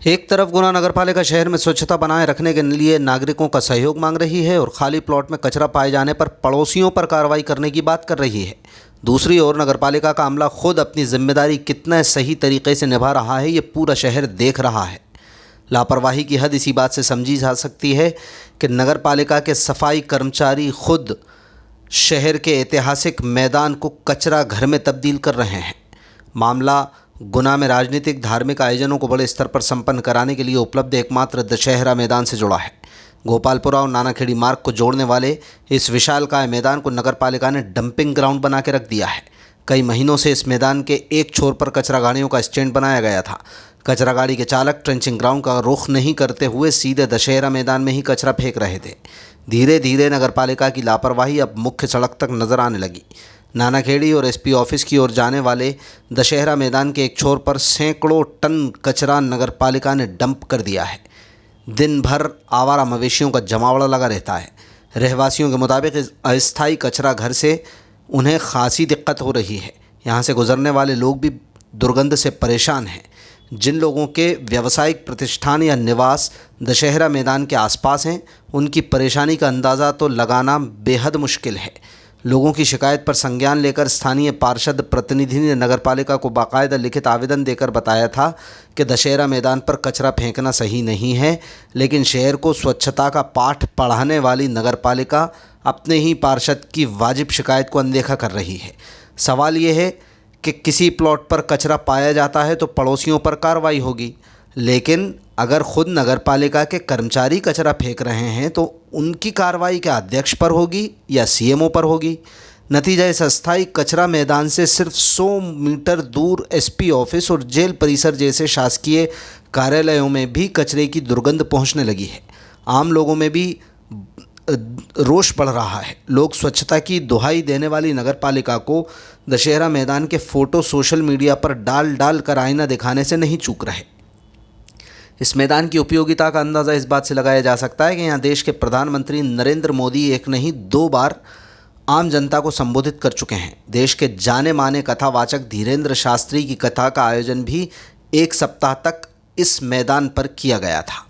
एक तरफ गुना नगरपालिका शहर में स्वच्छता बनाए रखने के लिए नागरिकों का सहयोग मांग रही है और खाली प्लॉट में कचरा पाए जाने पर पड़ोसियों पर कार्रवाई करने की बात कर रही है। दूसरी ओर नगरपालिका का अमला खुद अपनी जिम्मेदारी कितना सही तरीके से निभा रहा है, ये पूरा शहर देख रहा है। लापरवाही की हद इसी बात से समझी जा सकती है कि नगरपालिका के सफाई कर्मचारी खुद शहर के ऐतिहासिक मैदान को कचरा घर में तब्दील कर रहे हैं। मामला गुना में राजनीतिक धार्मिक आयोजनों को बड़े स्तर पर संपन्न कराने के लिए उपलब्ध एकमात्र दशहरा मैदान से जुड़ा है। गोपालपुरा और नानाखेड़ी मार्ग को जोड़ने वाले इस विशालकाय मैदान को नगरपालिका ने डंपिंग ग्राउंड बना के रख दिया है। कई महीनों से इस मैदान के एक छोर पर कचरा गाड़ियों का स्टैंड बनाया गया था। कचरा गाड़ी के चालक ट्रेंचिंग ग्राउंड का रुख नहीं करते हुए सीधे दशहरा मैदान में ही कचरा फेंक रहे थे। धीरे धीरे नगरपालिका की लापरवाही अब मुख्य सड़क तक नजर आने लगी। नानाखेड़ी और एसपी ऑफिस की ओर जाने वाले दशहरा मैदान के एक छोर पर सैकड़ों टन कचरा नगरपालिका ने डंप कर दिया है। दिन भर आवारा मवेशियों का जमावड़ा लगा रहता है। रहवासियों के मुताबिक इस अस्थायी कचरा घर से उन्हें खासी दिक्कत हो रही है। यहाँ से गुजरने वाले लोग भी दुर्गंध से परेशान हैं। जिन लोगों के व्यावसायिक प्रतिष्ठान या निवास दशहरा मैदान के आसपास हैं, उनकी परेशानी का अंदाज़ा तो लगाना बेहद मुश्किल है। लोगों की शिकायत पर संज्ञान लेकर स्थानीय पार्षद प्रतिनिधि ने नगरपालिका को बाकायदा लिखित आवेदन देकर बताया था कि दशहरा मैदान पर कचरा फेंकना सही नहीं है, लेकिन शहर को स्वच्छता का पाठ पढ़ाने वाली नगरपालिका अपने ही पार्षद की वाजिब शिकायत को अनदेखा कर रही है। सवाल ये है कि किसी प्लॉट पर कचरा पाया जाता है तो पड़ोसियों पर कार्रवाई होगी, लेकिन अगर खुद नगरपालिका के कर्मचारी कचरा फेंक रहे हैं तो उनकी कार्रवाई क्या अध्यक्ष पर होगी या सीएमओ पर होगी? नतीजा इस अस्थायी कचरा मैदान से सिर्फ 100 मीटर दूर एसपी ऑफिस और जेल परिसर जैसे शासकीय कार्यालयों में भी कचरे की दुर्गंध पहुंचने लगी है। आम लोगों में भी रोष बढ़ रहा है। लोग स्वच्छता की दुहाई देने वाली नगरपालिका को दशहरा मैदान के फोटो सोशल मीडिया पर डाल कर आईना दिखाने से नहीं चूक रहे। इस मैदान की उपयोगिता का अंदाज़ा इस बात से लगाया जा सकता है कि यहाँ देश के प्रधानमंत्री नरेंद्र मोदी एक नहीं 2 बार आम जनता को संबोधित कर चुके हैं। देश के जाने माने कथावाचक धीरेन्द्र शास्त्री की कथा का आयोजन भी 1 सप्ताह तक इस मैदान पर किया गया था।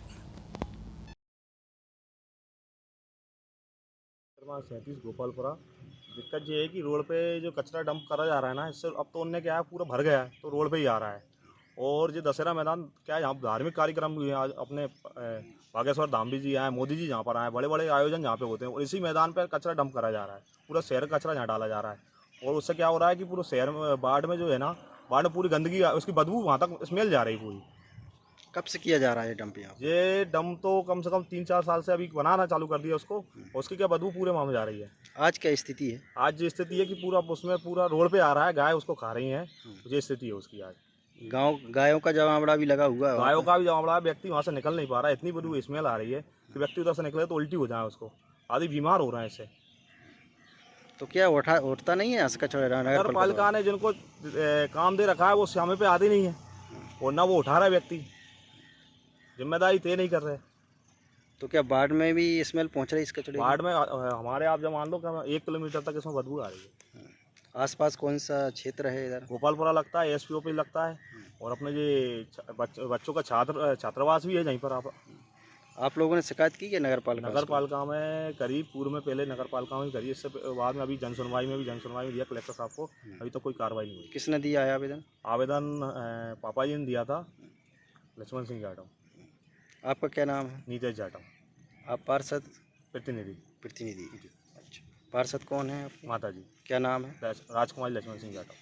37 गोपालपुरा। दिक्कत ये है कि रोड पे जो कचरा डंप करा जा रहा है ना, इससे अब तो उनने क्या है पूरा भर गया है, तो रोड पे ही आ रहा है। और जो दशहरा मैदान क्या है, यहाँ धार्मिक कार्यक्रम भी हैं। आज अपने बागेश्वर धाम भी जी आए, मोदी जी यहाँ पर आए, बड़े बड़े आयोजन यहाँ पे होते हैं और इसी मैदान पर कचरा डंप करा जा रहा है। पूरा शहर कचरा यहाँ डाला जा रहा है और उससे क्या हो रहा है कि पूरे शहर में बाढ़ में जो है ना, बाढ़ में पूरी गंदगी, उसकी बदबू वहाँ तक स्मेल जा रही पूरी। कब से किया जा रहा है डंप यहाँ? ये डंप तो कम से कम 3-4 साल से अभी बनाना चालू कर दिया उसको, और उसकी क्या बदबू पूरे वहाँ में जा रही है। आज क्या स्थिति है? आज ये स्थिति है कि पूरा उसमें पूरा रोड पे आ रहा है, गाय उसको खा रही हैं। ये स्थिति है उसकी आज। गायों का जमावड़ा भी लगा हुआ है। गायों का भी जमावड़ा है। व्यक्ति वहाँ से निकल नहीं पा रहा है, इतनी बदबू स्मेल आ रही है कि व्यक्ति उधर से निकले तो उल्टी हो जाए उसको। आदि बीमार हो रहे हैं इससे। तो क्या उठता नहीं है यहाँ से कचरा? नगर पालिका ने जिनको काम दे रखा है वो समय पे आते नहीं है और ना वो उठा रहा है व्यक्ति, जिम्मेदारी तय नहीं कर रहे। तो क्या बाढ़ में भी स्मेल पहुँच रही है इस कचरे? बाढ़ में हमारे आप जब मान लो कि 1 किलोमीटर तक इसमें बदबू आ रही है। आसपास कौन सा क्षेत्र है इधर? गोपालपुरा लगता है, एसपी ऑफिस लगता है और अपने ये बच्चों का छात्रावास भी है यहीं पर। आप लोगों ने शिकायत की है नगर पालिका में करीब पूर्व में पहले नगर पालिका में करी, इससे बाद में अभी जन सुनवाई में दिया कलेक्टर साहब को। अभी तो कोई कार्रवाई नहीं हुई। किसने दिया है आवेदन? पापा जी ने दिया था, लक्ष्मण सिंह जाटव। आपका क्या नाम है? नीतेश जाटव। आप पार्षद प्रतिनिधि? अच्छा, पार्षद कौन है? माता जी। क्या नाम है? राजकुमारी लक्ष्मण सिंह जाटव।